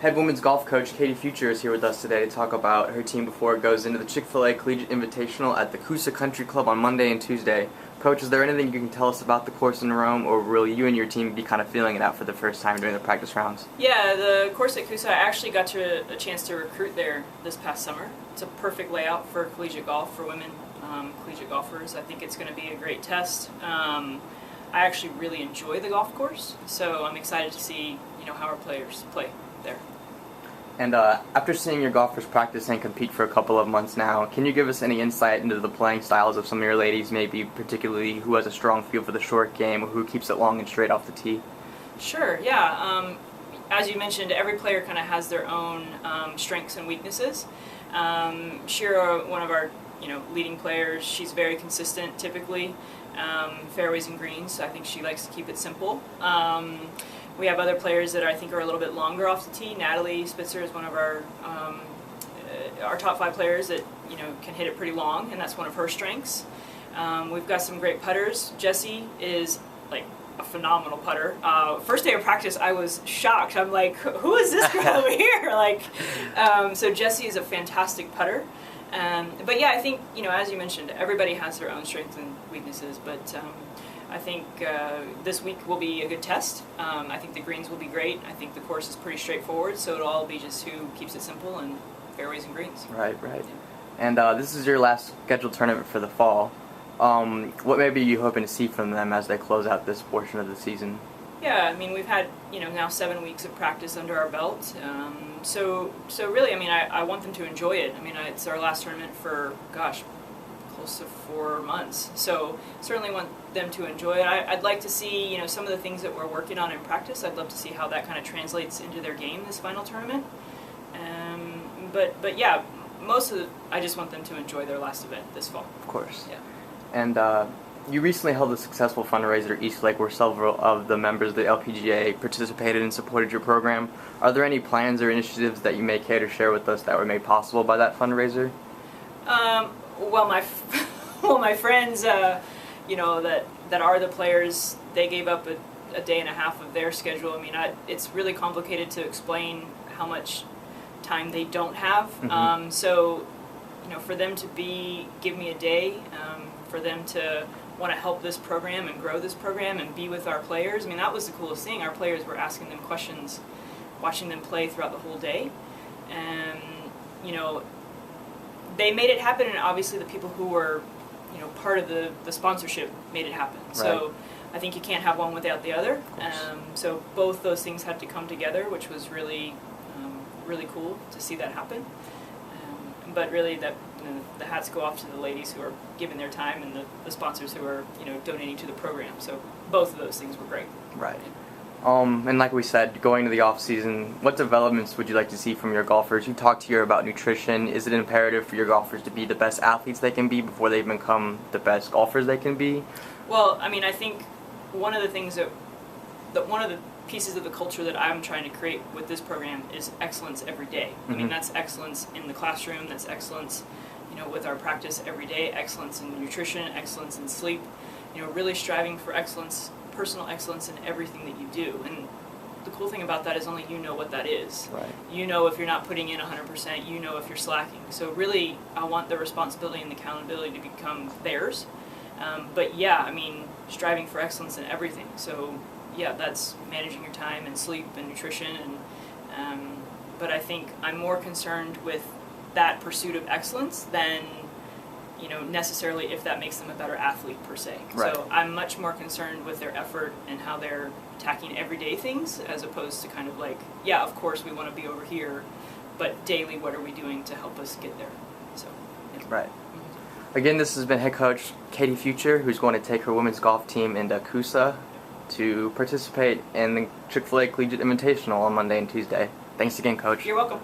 Head women's golf coach Katie Futcher is here with us today to talk about her team before it goes into the Chick-fil-A Collegiate Invitational at the Coosa Country Club on Monday and Tuesday. Coach, is there anything you can tell us about the course in Rome, or will you and your team be kind of feeling it out for the first time during the practice rounds? Yeah, the course at Coosa, I actually got a chance to recruit there this past summer. It's a perfect layout for collegiate golf for women, collegiate golfers. I think it's going to be a great test. I actually really enjoy the golf course, so I'm excited to see how our players play there. And after seeing your golfers practice and compete for a couple of months now, can you give us any insight into the playing styles of some of your ladies, maybe particularly who has a strong feel for the short game or who keeps it long and straight off the tee? Sure, yeah. As you mentioned, every player kind of has their own strengths and weaknesses. Shira, one of our leading players, she's very consistent typically, fairways and greens, so I think she likes to keep it simple. We have other players that I think are a little bit longer off the tee. Natalie Spitzer is one of our top 5 players that can hit it pretty long, and that's one of her strengths. We've got some great putters. Jessie is like a phenomenal putter. First day of practice, I was shocked. I'm like, who is this girl over here? So Jessie is a fantastic putter. But yeah, I think as you mentioned, everybody has their own strengths and weaknesses. But I think this week will be a good test. I think the greens will be great. I think the course is pretty straightforward, so it'll all be just who keeps it simple and fairways and greens. Right. And this is your last scheduled tournament for the fall. What maybe are you hoping to see from them as they close out this portion of the season? Yeah, I mean, we've had now 7 weeks of practice under our belt. So really, I mean, I want them to enjoy it. I mean, it's our last tournament for, close to 4 months. So certainly want them to enjoy it. I'd like to see, some of the things that we're working on in practice. I'd love to see how that kind of translates into their game this final tournament. But yeah, I just want them to enjoy their last event this fall. Of course. Yeah. And you recently held a successful fundraiser at East Lake where several of the members of the LPGA participated and supported your program. Are there any plans or initiatives that you may care to share with us that were made possible by that fundraiser? Well, my friends, that are the players, they gave up a day and a half of their schedule. I mean, it's really complicated to explain how much time they don't have. Mm-hmm. So, for them to give me a day, for them to want to help this program and grow this program and be with our players. I mean, that was the coolest thing. Our players were asking them questions, watching them play throughout the whole day, and they made it happen, and obviously the people who were, part of the sponsorship made it happen. Right. So I think you can't have one without the other. So both those things had to come together, which was really, really cool to see that happen. But really, the hats go off to the ladies who are giving their time and the sponsors who are, donating to the program. So both of those things were great. Right. And like we said, going to the off season, what developments would you like to see from your golfers? You talked here about nutrition. Is it imperative for your golfers to be the best athletes they can be before they become the best golfers they can be? Well, I mean, I think one of the things one of the pieces of the culture that I'm trying to create with this program is excellence every day. Mm-hmm. I mean, that's excellence in the classroom, that's excellence, with our practice every day, excellence in nutrition, excellence in sleep, really striving for excellence, personal excellence in everything that you do. And the cool thing about that is only you know what that is. Right. If you're not putting in 100%, if you're slacking. So really, I want the responsibility and the accountability to become theirs. But yeah, I mean, striving for excellence in everything. So yeah, that's managing your time and sleep and nutrition. But I think I'm more concerned with that pursuit of excellence than necessarily if that makes them a better athlete per se. Right. So I'm much more concerned with their effort and how they're attacking everyday things, as opposed to kind of like, yeah, of course we want to be over here, but daily what are we doing to help us get there? So yeah. Right. Again, this has been head coach Katie Futcher, who's going to take her women's golf team into Coosa to participate in the Chick-fil-A Collegiate Invitational on Monday and Tuesday. Thanks again, Coach. You're welcome.